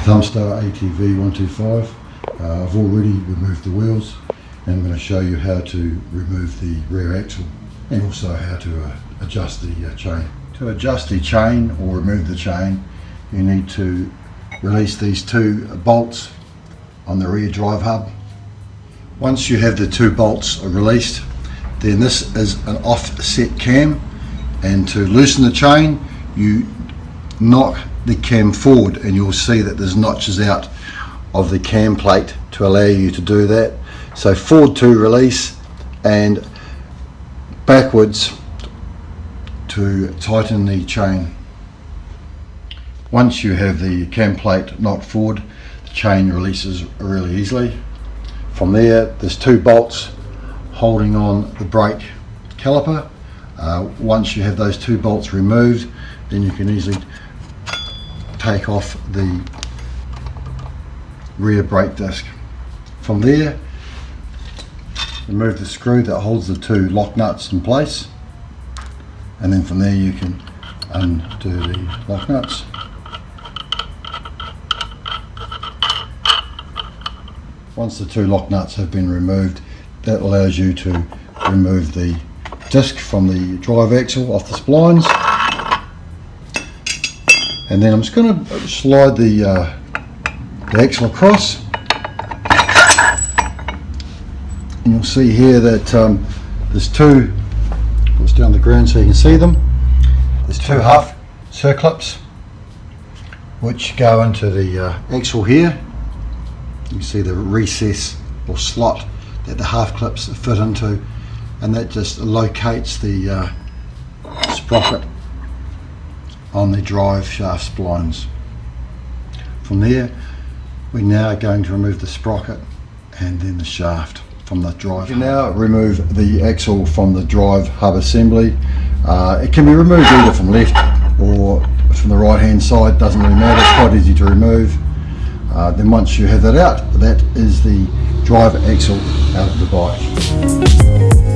Thumpstar ATV 125. I've already removed the wheels, and I'm going to show you how to remove the rear axle and also how to adjust the chain. To adjust the chain or remove the chain, you need to release these two bolts on the rear drive hub. Once you have the two bolts released, then this is an offset cam, and to loosen the chain you knock the cam forward, and you'll see that there's notches out of the cam plate to allow you to do that. So forward to release and backwards to tighten the chain. Once you have the cam plate knocked forward, the chain releases really easily. From there's two bolts holding on the brake caliper. Once you have those two bolts removed, then you can easily take off the rear brake disc. From there, remove the screw that holds the two lock nuts in place, and then from there you can undo the lock nuts. Once the two lock nuts have been removed, that allows you to remove the disc from the drive axle off the splines. And then I'm just going to slide the axle across, and you'll see here that there's two, let's down the ground so you can see them, there's two half circlips which go into the axle here. You can see the recess or slot that the half clips fit into, and that just locates the sprocket on the drive shaft splines. From there, we're now going to remove the sprocket and then the shaft from the drive. You can now remove the axle from the drive hub assembly. It can be removed either from left or from the right hand side, doesn't really matter, it's quite easy to remove. Then once you have that out, that is the drive axle out of the bike.